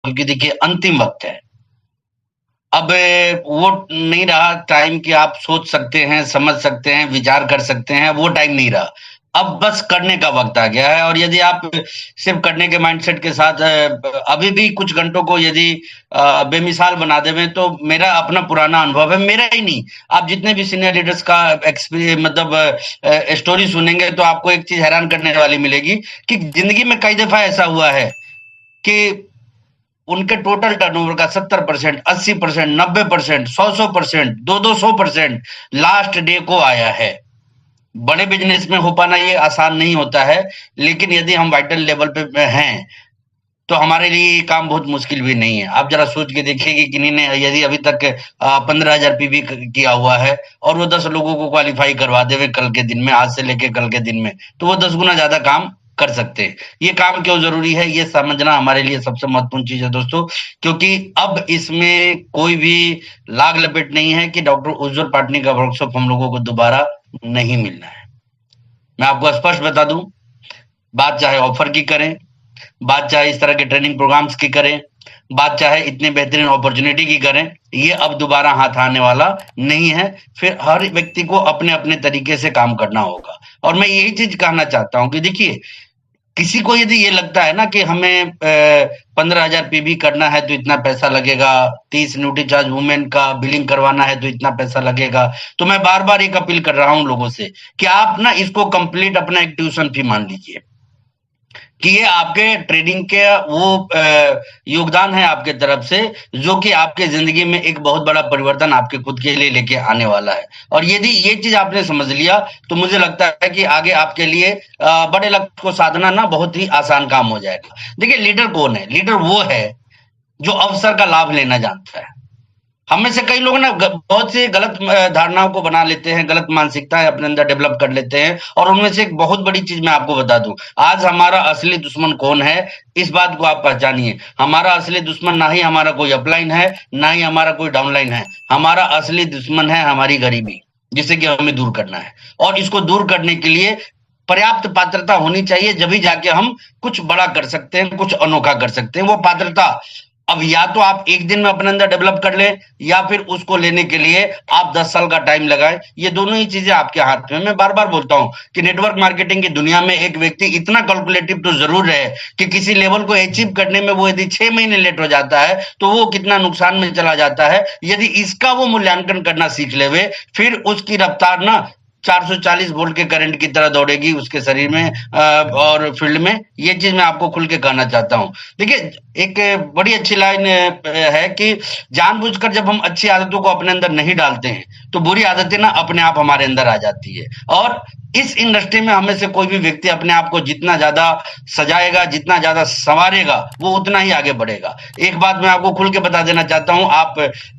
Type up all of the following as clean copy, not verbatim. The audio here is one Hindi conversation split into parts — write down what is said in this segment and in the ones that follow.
क्योंकि देखिए अंतिम वक्त है। अब वो नहीं रहा टाइम कि आप सोच सकते हैं, समझ सकते हैं, विचार कर सकते हैं, वो टाइम नहीं रहा। अब बस करने का वक्त आ गया है। और यदि आप सिर्फ करने के माइंडसेट के साथ अभी भी कुछ घंटों को यदि बेमिसाल बना देवें, तो मेरा अपना पुराना अनुभव है, मेरा ही नहीं, आप जितने भी सीनियर लीडर्स का एक्सपीरियंस मतलब स्टोरी सुनेंगे तो आपको एक चीज हैरान करने वाली मिलेगी कि जिंदगी में कई दफा ऐसा हुआ है कि उनके टोटल टर्नओवर का 70%, 80%, 90%, 100% 200% लास्ट डे को आया है। बड़े बिजनेस में हो पाना ये आसान नहीं होता है, लेकिन यदि हम वाइटल लेवल पे हैं तो हमारे लिए ये काम बहुत मुश्किल भी नहीं है। आप जरा सोच के देखिए कि किन्हीं ने यदि अभी तक 15,000 पीवी किया हुआ है और वो 10 लोगों को क्वालिफाई करवा देवे कल के दिन में, आज से लेके कल के दिन में, तो वो 10 गुना ज्यादा काम कर सकते हैं। ये काम क्यों जरूरी है, ये समझना हमारे लिए सबसे महत्वपूर्ण चीज है दोस्तों, क्योंकि अब इसमें कोई भी लाग लपेट नहीं है कि डॉक्टर उज्जवल पाटनी का वर्कशॉप हम लोगों को दोबारा नहीं मिलना है। मैं आपको स्पष्ट बता दूं, बात चाहे ऑफर की करें, बात चाहे इस तरह के ट्रेनिंग प्रोग्राम्स की करें, बात चाहे इतने बेहतरीन अपॉर्चुनिटी की करें, ये अब दोबारा हाथ आने वाला नहीं है। फिर हर व्यक्ति को अपने अपने तरीके से काम करना होगा। और मैं यही चीज कहना चाहता हूं कि देखिए, किसी को यदि ये लगता है ना कि हमें 15,000 पीबी करना है तो इतना पैसा लगेगा, 30 न्यूट्री चार्ज वुमेन का बिलिंग करवाना है तो इतना पैसा लगेगा, तो मैं बार बार एक अपील कर रहा हूं लोगों से कि आप ना इसको कंप्लीट अपना एक ट्यूशन फी मान लीजिए, कि ये आपके ट्रेडिंग के वो योगदान है आपके तरफ से, जो कि आपके जिंदगी में एक बहुत बड़ा परिवर्तन आपके खुद के लिए लेके आने वाला है। और यदि ये चीज आपने समझ लिया तो मुझे लगता है कि आगे आपके लिए बड़े लक्ष्य को साधना ना बहुत ही आसान काम हो जाएगा। देखिए, लीडर कौन है? लीडर वो है जो अवसर का लाभ लेना जानता है। हम में से कई लोग ना बहुत सी गलत धारणाओं को बना लेते हैं, गलत मानसिकताएं अपने अंदर डेवलप कर लेते हैं। और उनमें से एक बहुत बड़ी चीज मैं आपको बता दूं, आज हमारा असली दुश्मन कौन है, इस बात को आप पहचानिए। हमारा असली दुश्मन ना ही हमारा कोई अपलाइन है, ना ही हमारा कोई डाउनलाइन है। हमारा असली दुश्मन है हमारी गरीबी, जिसे कि हमें दूर करना है। और इसको दूर करने के लिए पर्याप्त पात्रता होनी चाहिए, जब ही जाके हम कुछ बड़ा कर सकते हैं, कुछ अनोखा कर सकते हैं। वो पात्रता अब या तो आप एक दिन में अपने अंदर डेवलप कर ले, या फिर उसको लेने के लिए आप 10 साल का टाइम लगाएं। ये दोनों ही चीजें आपके हाथ में। मैं बार बार बोलता हूं कि नेटवर्क मार्केटिंग की दुनिया में एक व्यक्ति इतना कैलकुलेटिव तो जरूर रहे कि किसी लेवल को अचीव करने में वो यदि 6 महीने लेट हो जाता है तो वो कितना नुकसान में चला जाता है। यदि इसका वो मूल्यांकन करना सीख लेवे, फिर उसकी रफ्तार ना 440 वोल्ट के करंट की तरह दौड़ेगी उसके शरीर में और फील्ड में। ये चीज मैं आपको खुल के कहना चाहता हूं। देखिए, एक बड़ी अच्छी लाइन है कि जानबूझकर जब हम अच्छी आदतों को अपने अंदर नहीं डालते हैं तो बुरी आदतें ना अपने आप हमारे अंदर आ जाती है। और इस इंडस्ट्री में हमें से कोई भी व्यक्ति अपने आप को जितना ज्यादा सजाएगा, जितना ज्यादा संवारेगा, वो उतना ही आगे बढ़ेगा। एक बात मैं आपको खुल के बता देना चाहता हूं, आप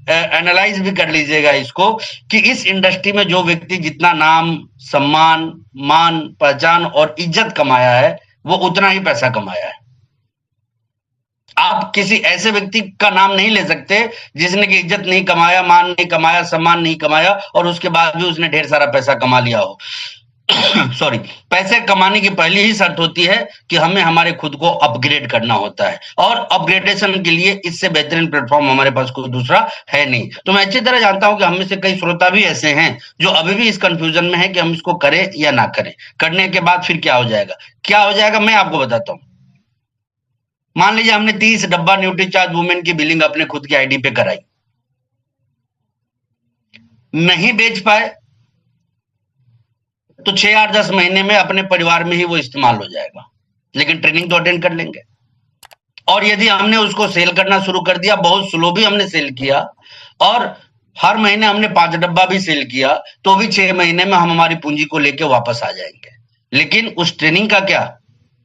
एनालाइज भी कर लीजिएगा इसको, कि इस इंडस्ट्री में जो व्यक्ति जितना नाम, सम्मान, मान, पहचान और इज्जत कमाया है, वो उतना ही पैसा कमाया है। आप किसी ऐसे व्यक्ति का नाम नहीं ले सकते जिसने की इज्जत नहीं कमाया, मान नहीं कमाया, सम्मान नहीं कमाया और उसके बाद भी उसने ढेर सारा पैसा कमा लिया हो। सॉरी, पैसे कमाने की पहली ही शर्त होती है कि हमें हमारे खुद को अपग्रेड करना होता है, और अपग्रेडेशन के लिए इससे बेहतरीन प्लेटफॉर्म हमारे पास कोई दूसरा है नहीं। तो मैं अच्छी तरह जानता हूं कि हम में से कई श्रोता भी ऐसे हैं जो अभी भी इस कंफ्यूजन में है कि हम इसको करें या ना करें। करने के बाद फिर क्या हो जाएगा, क्या हो जाएगा, मैं आपको बताता हूं। मान लीजिए हमने 30 डब्बा न्यूट्री चार्ज वुमेन की बिलिंग अपने खुद की आईडी पे कराई, नहीं बेच पाए तो 6 8 10 महीने में अपने परिवार में ही वो इस्तेमाल हो जाएगा, लेकिन ट्रेनिंग तो अटेंड कर लेंगे। और यदि हमने उसको सेल करना शुरू कर दिया, बहुत स्लो भी हमने सेल किया, और हर महीने हमने 5 डब्बा भी सेल किया, तो भी 6 महीने में हम हमारी पूंजी को लेके वापस आ जाएंगे। लेकिन उस ट्रेनिंग का क्या,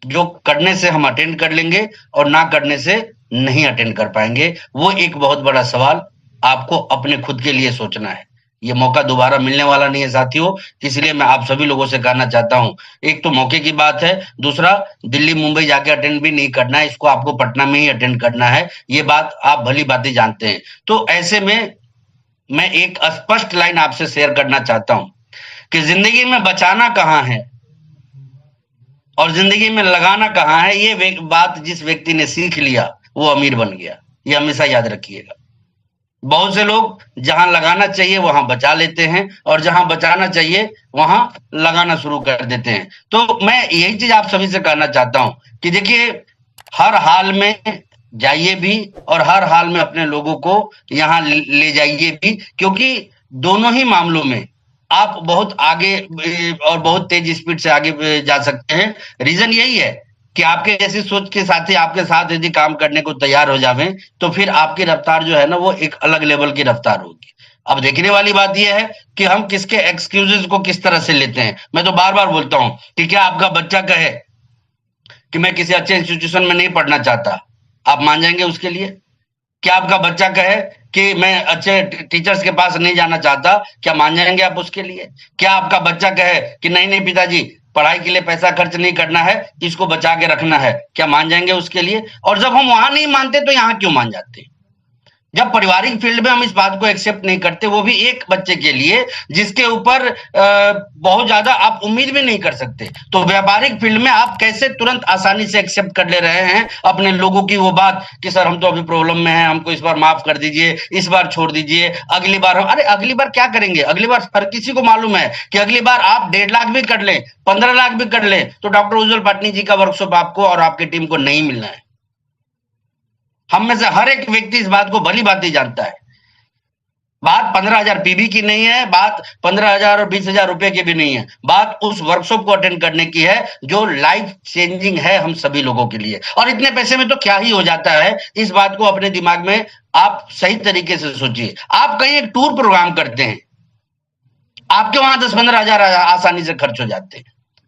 जो करने से हम अटेंड कर लेंगे और ना करने से नहीं अटेंड कर पाएंगे, वो एक बहुत बड़ा सवाल आपको अपने खुद के लिए सोचना है। ये मौका दोबारा मिलने वाला नहीं है साथियों, इसलिए मैं आप सभी लोगों से कहना चाहता हूं, एक तो मौके की बात है, दूसरा दिल्ली मुंबई जाके अटेंड भी नहीं करना है, इसको आपको पटना में ही अटेंड करना है। ये बात आप भली भांति जानते हैं। तो ऐसे में मैं एक स्पष्ट लाइन आपसे शेयर करना चाहता हूं कि जिंदगी में बचाना कहां है और जिंदगी में लगाना कहां है, ये बात जिस व्यक्ति ने सीख लिया वो अमीर बन गया। ये हमेशा याद रखिएगा। बहुत से लोग जहां लगाना चाहिए वहां बचा लेते हैं, और जहां बचाना चाहिए वहां लगाना शुरू कर देते हैं। तो मैं यही चीज आप सभी से कहना चाहता हूं कि देखिए, हर हाल में जाइए भी, और हर हाल में अपने लोगों को यहाँ ले जाइए भी, क्योंकि दोनों ही मामलों में आप बहुत आगे और बहुत तेज स्पीड से आगे जा सकते हैं। रीजन यही है कि आपके जैसी सोच के साथी आपके साथ यदि काम करने को तैयार हो जावे, तो फिर आपकी रफ्तार जो है ना, वो एक अलग लेवल की रफ्तार होगी। अब देखने वाली बात यह है कि हम किसके एक्सक्यूजेस को किस तरह से लेते हैं। मैं तो बार बार बोलता हूं कि क्या आपका बच्चा कहे कि मैं किसी अच्छे इंस्टीट्यूशन में नहीं पढ़ना चाहता, आप मान जाएंगे उसके लिए? क्या आपका बच्चा कहे कि मैं अच्छे टीचर्स के पास नहीं जाना चाहता, क्या मान जाएंगे आप उसके लिए? क्या आपका बच्चा कहे कि नहीं नहीं पिताजी, पढ़ाई के लिए पैसा खर्च नहीं करना है, इसको बचा के रखना है, क्या मान जाएंगे उसके लिए? और जब हम वहां नहीं मानते तो यहाँ क्यों मान जाते? जब पारिवारिक फील्ड में हम इस बात को एक्सेप्ट नहीं करते, वो भी एक बच्चे के लिए जिसके ऊपर बहुत ज्यादा आप उम्मीद भी नहीं कर सकते, तो व्यापारिक फील्ड में आप कैसे तुरंत आसानी से एक्सेप्ट कर ले रहे हैं अपने लोगों की वो बात कि सर हम तो अभी प्रॉब्लम में हैं, हमको इस बार माफ कर दीजिए, इस बार छोड़ दीजिए, अगली बार हम। अरे अगली बार क्या करेंगे? अगली बार हर किसी को मालूम है कि अगली बार आप 1.5 लाख भी कर लें, 15 लाख भी कर लें, तो डॉक्टर उज्जवल पाटनी जी का वर्कशॉप आपको और आपकी टीम को नहीं मिलना है। हम में से हर एक व्यक्ति इस बात को भली भांति जानता है। बात 15,000 पीबी की नहीं है, बात 15,000 और 20,000 रुपए की भी नहीं है, बात उस वर्कशॉप को अटेंड करने की है जो लाइफ चेंजिंग है हम सभी लोगों के लिए। और इतने पैसे में तो क्या ही हो जाता है, इस बात को अपने दिमाग में आप सही तरीके से सोचिए। आप कहीं एक टूर प्रोग्राम करते हैं, आपके वहां 10-15 हजार आसानी से खर्च हो जाते हैं।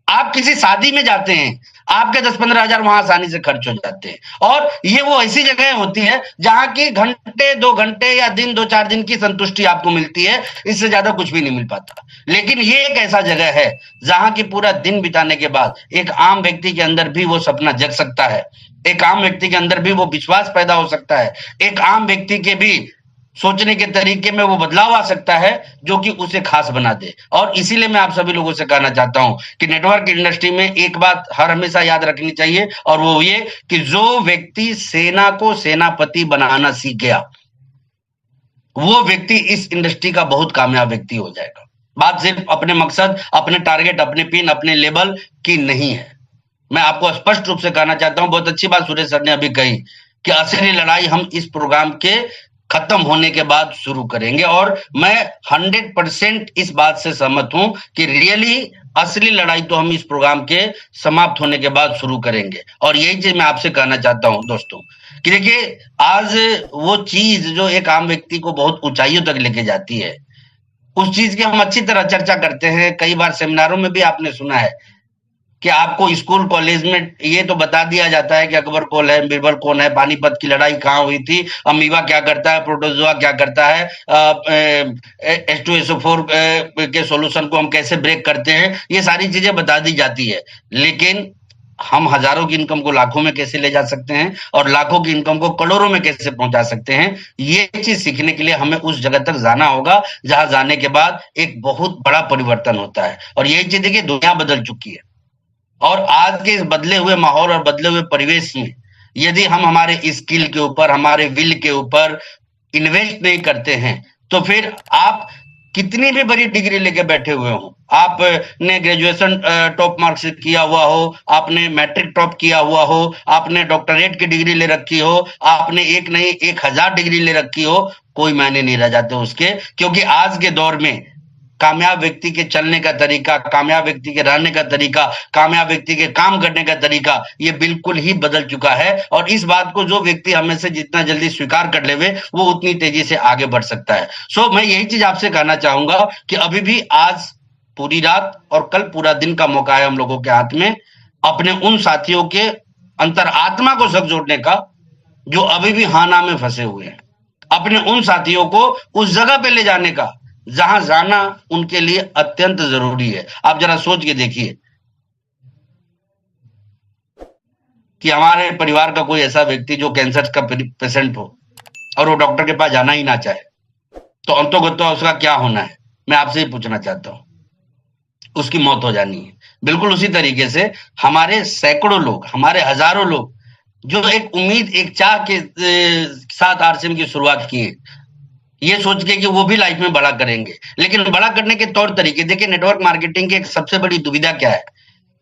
आप किसी शादी में जाते हैं, आपके 10-15 हजार वहां आसानी से खर्च हो जाते हैं। और ये वो ऐसी जगह होती है जहां की घंटे 2 घंटे या दिन 2-4 दिन की संतुष्टि आपको मिलती है, इससे ज्यादा कुछ भी नहीं मिल पाता। लेकिन ये एक ऐसा जगह है जहां की पूरा दिन बिताने के बाद एक आम व्यक्ति के अंदर भी वो सपना जग सकता है, एक आम व्यक्ति के अंदर भी वो विश्वास पैदा हो सकता है, एक आम व्यक्ति के भी सोचने के तरीके में वो बदलाव आ सकता है जो कि उसे खास बना दे। और इसीलिए मैं आप सभी लोगों से कहना चाहता हूं कि नेटवर्क इंडस्ट्री में एक बात हर हमेशा याद रखनी चाहिए, और वो ये कि जो व्यक्ति सेना को सेनापति बनाना सीख गया, वो व्यक्ति इस इंडस्ट्री का बहुत कामयाब व्यक्ति हो जाएगा। बात सिर्फ अपने मकसद, अपने टारगेट, अपने पिन, अपने लेवल की नहीं है। मैं आपको स्पष्ट रूप से कहना चाहता हूं, बहुत अच्छी बात सुरेश सर ने अभी कही कि असली लड़ाई हम इस प्रोग्राम के खत्म होने के बाद शुरू करेंगे। और मैं 100% इस बात से सहमत हूं कि रियली असली लड़ाई तो हम इस प्रोग्राम के समाप्त होने के बाद शुरू करेंगे। और यही चीज मैं आपसे कहना चाहता हूं दोस्तों कि देखिए, आज वो चीज जो एक आम व्यक्ति को बहुत ऊंचाइयों तक लेके जाती है, उस चीज की हम अच्छी तरह चर्चा करते हैं। कई बार सेमिनारों में भी आपने सुना है कि आपको स्कूल कॉलेज में ये तो बता दिया जाता है कि अकबर कौन है, बीरबल कौन है, पानीपत की लड़ाई कहाँ हुई थी, अमीबा क्या करता है, प्रोटोजोआ क्या करता है, H2SO4 के सॉल्यूशन को हम कैसे ब्रेक करते हैं, ये सारी चीजें बता दी जाती है। लेकिन हम हजारों की इनकम को लाखों में कैसे ले जा सकते हैं, और लाखों की इनकम को करोड़ों में कैसे पहुंचा सकते हैं, ये चीज सीखने के लिए हमें उस जगह तक जाना होगा जहां जाने के बाद एक बहुत बड़ा परिवर्तन होता है। और यही चीज देखिए, दुनिया बदल चुकी है, और आज के इस बदले हुए माहौल और बदले हुए परिवेश में यदि हम हमारे स्किल के ऊपर, हमारे विल के ऊपर इन्वेस्ट नहीं करते हैं, तो फिर आप कितनी भी बड़ी डिग्री लेके बैठे हुए हो, आपने ग्रेजुएशन टॉप मार्क्स से किया हुआ हो, आपने मैट्रिक टॉप किया हुआ हो, आपने डॉक्टरेट की डिग्री ले रखी हो, आपने एक नहीं 1,000 डिग्री ले रखी हो, कोई मायने नहीं रह जाते उसके। क्योंकि आज के दौर में कामयाब व्यक्ति के चलने का तरीका, कामयाब व्यक्ति के रहने का तरीका, कामयाब व्यक्ति के काम करने का तरीका, ये बिल्कुल ही बदल चुका है। और इस बात को जो व्यक्ति हमें से जितना जल्दी स्वीकार कर लेवे, वो उतनी तेजी से आगे बढ़ सकता है। सो मैं यही चीज आपसे कहना चाहूंगा कि अभी भी आज पूरी रात और कल पूरा दिन का मौका है हम लोगों के हाथ में, अपने उन साथियों के अंतरात्मा को झकझोरने का जो अभी भी हाना में फंसे हुए हैं, अपने उन साथियों को उस जगह पे ले जाने का जहां जाना उनके लिए अत्यंत जरूरी है। आप जरा सोच के देखिए कि हमारे परिवार का कोई ऐसा व्यक्ति जो कैंसर का पेशेंट हो और वो डॉक्टर के पास जाना ही ना चाहे, तो अंतोगत्वा उसका क्या होना है? मैं आपसे ही पूछना चाहता हूं। उसकी मौत हो जानी है। बिल्कुल उसी तरीके से हमारे सैकड़ों लोग, हमारे हजारों लोग जो एक उम्मीद, एक चाह के साथ आरसीएम की शुरुआत किए, ये सोच के कि वो भी लाइफ में बड़ा करेंगे। लेकिन बड़ा करने के तौर तरीके देखिए, नेटवर्क मार्केटिंग की एक सबसे बड़ी दुविधा क्या है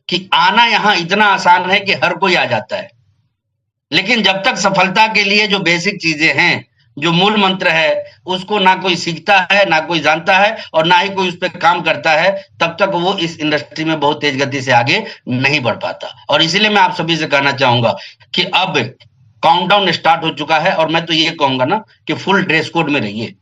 कि आना यहाँ इतना आसान है कि हर कोई आ जाता है, लेकिन जब तक सफलता के लिए जो बेसिक चीजें हैं, जो मूल मंत्र है, उसको ना कोई सीखता है, ना कोई जानता है, और ना ही कोई उस पर काम करता है, तब तक वो इस इंडस्ट्री में बहुत तेज गति से आगे नहीं बढ़ पाता। और इसीलिए मैं आप सभी से कहना चाहूंगा कि अब काउंटडाउन स्टार्ट हो चुका है, और मैं तो ये कहूंगा ना कि फुल ड्रेस कोड में रहिए,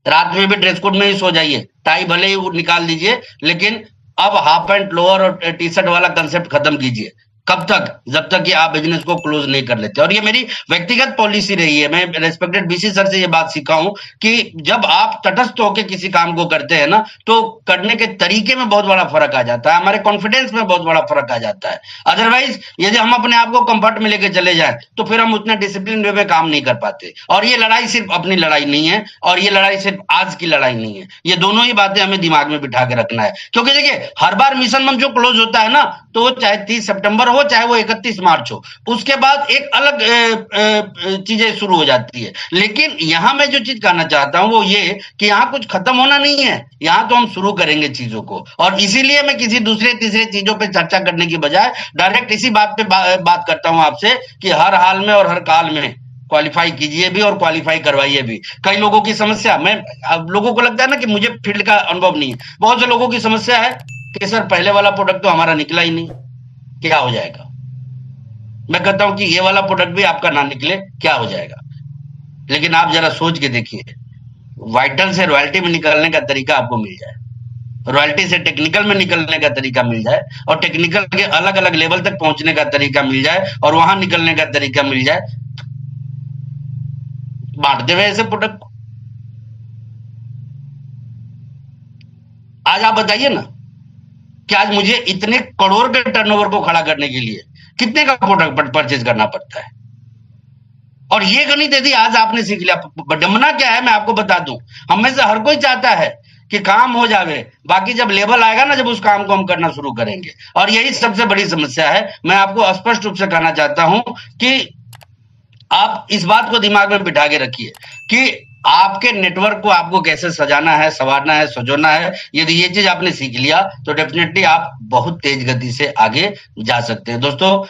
रात में भी ड्रेस कोड में ही सो जाइए, टाई भले ही निकाल दीजिए, लेकिन अब हाफ पैंट लोअर और टी शर्ट वाला कंसेप्ट खत्म कीजिए। कब तक? जब तक कि आप बिजनेस को क्लोज नहीं कर लेते। और ये मेरी व्यक्तिगत पॉलिसी रही है, मैं रेस्पेक्टेड बीसी सर से ये बात सीखा हूं कि जब आप तटस्थ होकर किसी काम को करते हैं ना, तो करने के तरीके में बहुत बड़ा फर्क आ जाता है, हमारे कॉन्फिडेंस में बहुत बड़ा फर्क आ जाता है। अदरवाइज यदि हम अपने आप को कंफर्ट में लेके चले जाएं, तो फिर हम उतना डिसिप्लिन वे में काम नहीं कर पाते। और ये लड़ाई सिर्फ अपनी लड़ाई नहीं है, और ये लड़ाई सिर्फ आज की लड़ाई नहीं है, ये दोनों ही बातें हमें दिमाग में बिठा के रखना है। क्योंकि देखिए, हर बार मिशन मंच जो क्लोज होता है ना, तो चाहे 30 सितंबर हो, चाहे वो 31 मार्च हो, उसके बाद एक अलग चीजें शुरू हो जाती है। लेकिन यहां मैं जो चीज कहना चाहता हूं वो ये कि यहां कुछ खत्म होना नहीं है, यहां तो हम शुरू करेंगे चीजों को। और इसीलिए मैं किसी दूसरे तीसरे चीजों पे चर्चा करने की बजाय डायरेक्ट इसी बात पे बात करता हूं आपसे कि हर हाल में और हर काल में क्वालिफाई कीजिए भी और क्वालिफाई करवाइए भी। कई लोगों की समस्या, मैं अब लोगों को लगता है ना कि मुझे फील्ड का अनुभव नहीं है, बहुत से लोगों की समस्या है कि सर पहले वाला प्रोडक्ट तो हमारा निकला ही नहीं, क्या हो जाएगा? मैं कहता हूं कि ये वाला प्रोडक्ट भी आपका ना निकले, क्या हो जाएगा? लेकिन आप जरा सोच के देखिए, वाइटल से रॉयल्टी में निकलने का तरीका आपको मिल जाए, रॉयल्टी से टेक्निकल में निकलने का तरीका मिल जाए, और टेक्निकल के अलग अलग लेवल तक पहुंचने का तरीका मिल जाए, और वहां निकलने का तरीका मिल जाए, बांटते हुए ऐसे प्रोडक्ट को। आज आप बताइए ना कि आज मुझे इतने करोड़ के टर्नओवर को खड़ा करने के लिए कितने का प्रोडक्ट परचेज करना पड़ता है। और ये गणित यदि आज आपने सीख लिया, विडंबना क्या है मैं आपको बता दूं, हम में से हर कोई चाहता है कि काम हो जावे, बाकी जब लेवल आएगा ना, जब उस काम को हम करना शुरू करेंगे। और यही सबसे बड़ी समस्या है। मैं आपको स्पष्ट रूप से कहना चाहता हूं कि आप इस बात को दिमाग में बिठा के रखिए कि आपके नेटवर्क को आपको कैसे सजाना है, संवारना है, सजोना है। यदि ये चीज आपने सीख लिया तो डेफिनेटली आप बहुत तेज गति से आगे जा सकते हैं। दोस्तों,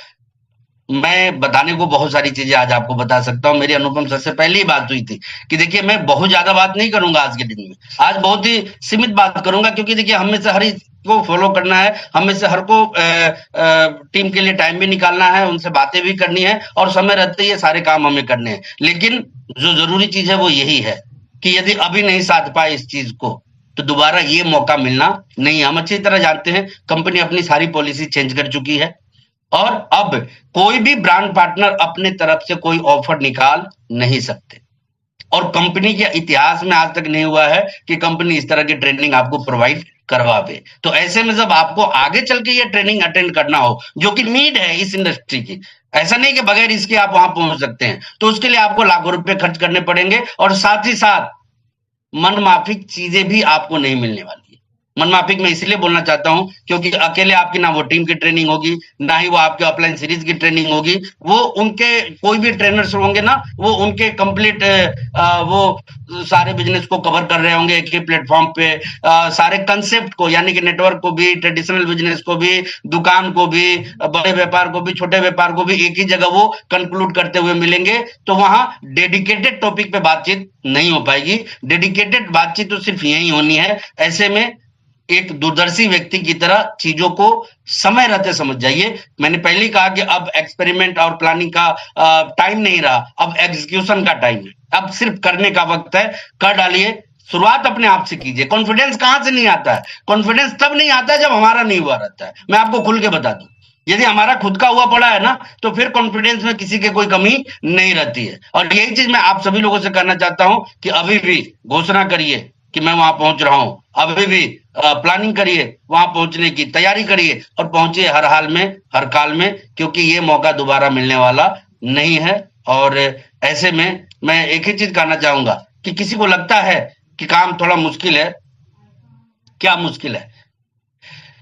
मैं बताने को बहुत सारी चीजें आज आपको बता सकता हूं। मेरी अनुपम सर से पहले ही बात हुई थी कि देखिए, मैं बहुत ज्यादा बात नहीं करूंगा आज के दिन में, आज बहुत ही सीमित बात करूंगा, क्योंकि देखिए हम में से हर को फॉलो करना है, हम में से हर को टीम के लिए टाइम भी निकालना है, उनसे बातें भी करनी है, और समय रहते ही ये सारे काम हमें करने हैं। लेकिन जो जरूरी चीज है वो यही है कि यदि अभी नहीं साध पाए इस चीज को, तो दोबारा ये मौका मिलना नहीं। हम अच्छी तरह जानते हैं कंपनी अपनी सारी पॉलिसी चेंज कर चुकी है, और अब कोई भी ब्रांड पार्टनर अपने तरफ से कोई ऑफर निकाल नहीं सकते। और कंपनी के इतिहास में आज तक नहीं हुआ है कि कंपनी इस तरह की ट्रेनिंग आपको प्रोवाइड करवावे। तो ऐसे में जब आपको आगे चल के ये ट्रेनिंग अटेंड करना हो, जो कि नीड है इस इंडस्ट्री की, ऐसा नहीं कि बगैर इसके आप वहां पहुंच सकते हैं, तो उसके लिए आपको लाखों रुपए खर्च करने पड़ेंगे, और साथ ही साथ मनमाफिक चीजें भी आपको नहीं मिलने वाली। मनमाफिक मैं इसलिए बोलना चाहता हूं क्योंकि अकेले आपकी ना वो टीम की ट्रेनिंग होगी, ना ही वो आपके ऑफलाइन सीरीज की ट्रेनिंग होगी। वो उनके कोई भी ट्रेनर्स होंगे ना, वो उनके कंप्लीट वो सारे बिजनेस को कवर कर रहे होंगे एक ही प्लेटफॉर्म पे, सारे कंसेप्ट को, यानी कि नेटवर्क को भी, ट्रेडिशनल बिजनेस को भी, दुकान को भी, बड़े व्यापार को भी, छोटे व्यापार को भी एक ही जगह वो कंक्लूड करते हुए मिलेंगे। तो वहां डेडिकेटेड टॉपिक पे बातचीत नहीं हो पाएगी। डेडिकेटेड बातचीत तो सिर्फ यही होनी है। ऐसे में एक दूरदर्शी व्यक्ति की तरह चीजों को समय रहते समझ जाइए। मैंने पहले ही कहा कि अब एक्सपेरिमेंट और प्लानिंग का टाइम नहीं रहा, अब एग्जीक्यूशन का टाइम है। अब सिर्फ करने का वक्त है, कर डालिए। शुरुआत अपने आप से कीजिए। कॉन्फिडेंस कहां से नहीं आता है? कॉन्फिडेंस तब नहीं आता है जब हमारा नहीं हुआ रहता है। मैं आपको खुल के बता दूं, यदि हमारा खुद का हुआ पड़ा है ना, तो फिर कॉन्फिडेंस में किसी की कोई कमी नहीं रहती है। और यही चीज मैं आप सभी लोगों से कहना चाहता हूं कि अभी भी घोषणा करिए कि मैं वहां पहुंच रहा हूं। अभी भी प्लानिंग करिए, वहां पहुंचने की तैयारी करिए, और पहुंचिए हर हाल में, हर काल में, क्योंकि ये मौका दोबारा मिलने वाला नहीं है। और ऐसे में मैं एक ही चीज कहना चाहूंगा कि किसी को लगता है कि काम थोड़ा मुश्किल है, क्या मुश्किल है?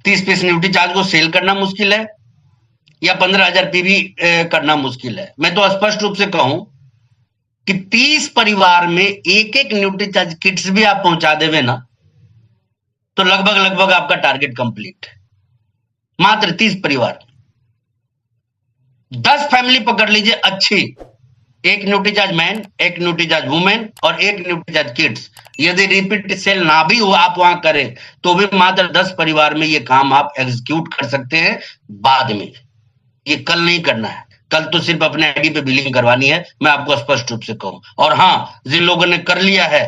30 पीस एन्युटी चार्ज को सेल करना मुश्किल है, या 15,000 पीवी करना मुश्किल है। मैं तो स्पष्ट रूप से कहूं कि 30 परिवार में एक एक न्यूट्रीचार्ज किट्स भी आप पहुंचा देवे ना, तो लगभग लगभग आपका टारगेट कंप्लीट है। मात्र 30 परिवार, 10 फैमिली पकड़ लीजिए अच्छी, एक न्यूट्रीचार्ज मैन, एक न्यूट्रीचार्ज वुमेन और एक न्यूट्रीचार्ज किड्स। यदि रिपीट सेल ना भी हो आप वहां करें तो भी मात्र 10 परिवार में ये काम आप एग्जीक्यूट कर सकते हैं। बाद में ये कल नहीं करना है, कल तो सिर्फ अपने आईडी पे बिलिंग करवानी है, मैं आपको स्पष्ट रूप से कहूं। और हाँ, जिन लोगों ने कर लिया है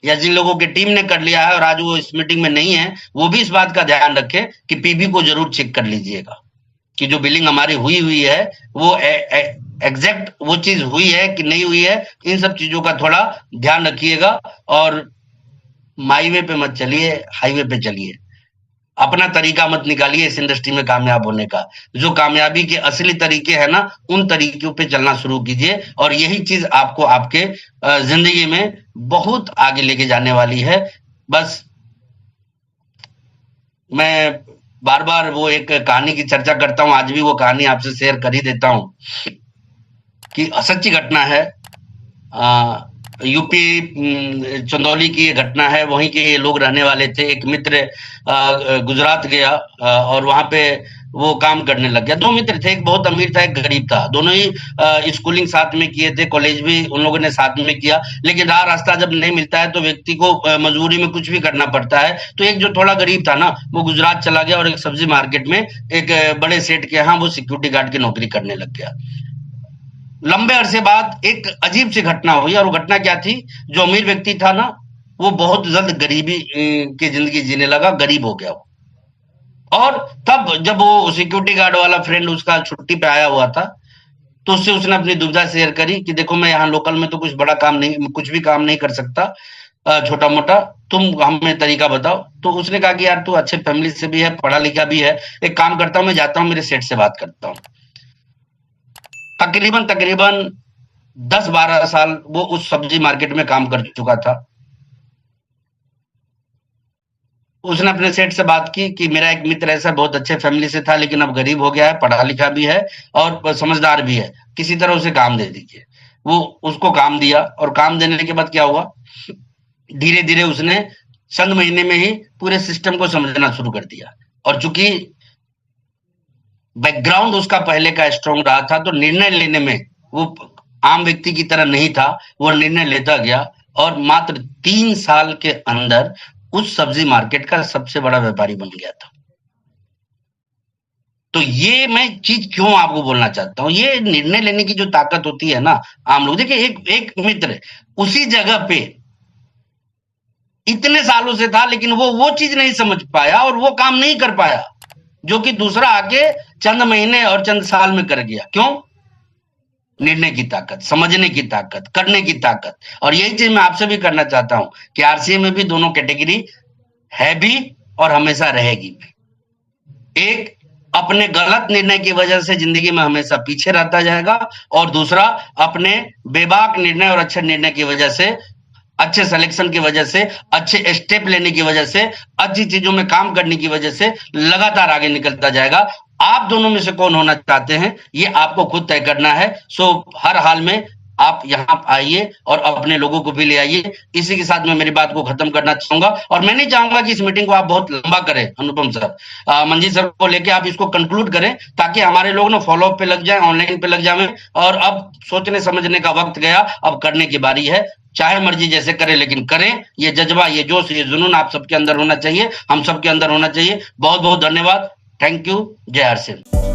या जिन लोगों की टीम ने कर लिया है और आज वो इस मीटिंग में नहीं है, वो भी इस बात का ध्यान रखें कि पीबी को जरूर चेक कर लीजिएगा कि जो बिलिंग हमारी हुई है वो एग्जैक्ट वो चीज हुई है कि नहीं हुई है। इन सब चीजों का थोड़ा ध्यान रखिएगा और माईवे पे मत चलिए, हाईवे पे चलिए। अपना तरीका मत निकालिए इस इंडस्ट्री में कामयाब होने का। जो कामयाबी के असली तरीके हैं ना, उन तरीकों पे चलना शुरू कीजिए और यही चीज आपको आपके जिंदगी में बहुत आगे लेके जाने वाली है। बस मैं बार बार वो एक कहानी की चर्चा करता हूं, आज भी वो कहानी आपसे शेयर कर ही देता हूं कि सच्ची घटना है। यूपी चंदौली की ये घटना है। वहीं के लोग रहने वाले थे। एक मित्र गुजरात गया और वहां पे वो काम करने लग गया। 2 मित्र थे, एक बहुत अमीर था, एक गरीब था। दोनों ही स्कूलिंग साथ में किए थे, कॉलेज भी उन लोगों ने साथ में किया। लेकिन राह रास्ता जब नहीं मिलता है तो व्यक्ति को मजबूरी में कुछ भी करना पड़ता है। तो एक जो थोड़ा गरीब था ना, वो गुजरात चला गया और एक सब्जी मार्केट में एक बड़े सेठ के यहाँ वो सिक्योरिटी गार्ड की नौकरी करने लग गया। लंबे अरसे बाद एक अजीब सी घटना हुई और वो घटना क्या थी, जो अमीर व्यक्ति था ना, वो बहुत जल्द गरीबी की जिंदगी जीने लगा, गरीब हो गया वो। और तब जब वो सिक्योरिटी गार्ड वाला फ्रेंड उसका छुट्टी पे आया हुआ था, तो उससे उसने अपनी दुविधा शेयर करी कि देखो मैं यहाँ लोकल में तो कुछ बड़ा काम नहीं, कुछ भी काम नहीं कर सकता, छोटा मोटा, तुम हमें तरीका बताओ। तो उसने कहा कि यार तू अच्छे फैमिली से भी है, पढ़ा लिखा भी है, एक काम करता हूँ, मैं जाता हूँ मेरे सेठ से बात करता हूँ। तकरीबन 10-12 साल वो उस सब्जी मार्केट में काम कर चुका था। उसने अपने सेठ से बात की कि मेरा एक मित्र ऐसा बहुत अच्छे फैमिली से था, लेकिन अब गरीब हो गया है, पढ़ा लिखा भी है और समझदार भी है, किसी तरह उसे काम दे दीजिए। वो उसको काम दिया और काम देने के बाद क्या हुआ, धीरे धीरे उसने चंद महीने में ही पूरे सिस्टम को समझना शुरू कर दिया। और चूंकि बैकग्राउंड उसका पहले का स्ट्रांग रहा था, तो निर्णय लेने में वो आम व्यक्ति की तरह नहीं था, वो निर्णय लेता गया और मात्र 3 साल के अंदर उस सब्जी मार्केट का सबसे बड़ा व्यापारी बन गया था। तो ये मैं चीज क्यों आपको बोलना चाहता हूं, ये निर्णय लेने की जो ताकत होती है ना, आम लोग देखिए, एक मित्र उसी जगह पे इतने सालों से था, लेकिन वो चीज नहीं समझ पाया और वो काम नहीं कर पाया जो कि दूसरा आके चंद महीने और चंद साल में कर गया। क्यों? निर्णय की ताकत, समझने की ताकत, करने की ताकत। और यही चीज मैं आपसे भी करना चाहता हूं कि आरसीए में भी दोनों कैटेगरी है भी और हमेशा रहेगी भी। एक अपने गलत निर्णय की वजह से जिंदगी में हमेशा पीछे रहता जाएगा और दूसरा अपने बेबाक निर्णय और अच्छे निर्णय की वजह से, अच्छे सिलेक्शन की वजह से, अच्छे स्टेप लेने की वजह से, अच्छी चीजों में काम करने की वजह से लगातार आगे निकलता जाएगा। आप दोनों में से कौन होना चाहते हैं, ये आपको खुद तय करना है। सो हर हाल में आप यहाँ आइए और अपने लोगों को भी ले आइए। इसी के साथ मैं मेरी बात को खत्म करना चाहूंगा और मैं नहीं चाहूंगा कि इस मीटिंग को आप बहुत लंबा करें। अनुपम सर, मंजीत सर को लेके आप इसको कंक्लूड करें ताकि हमारे लोग ना फॉलो अप पे लग जाए, ऑनलाइन पे लग जाए। और अब सोचने समझने का वक्त गया, अब करने की बारी है। चाहे मर्जी जैसे करें, लेकिन करें। ये जज्बा, ये जोश, ये जुनून आप सबके अंदर होना चाहिए, हम सबके अंदर होना चाहिए। बहुत बहुत धन्यवाद। Thank you. जय हर सिंह।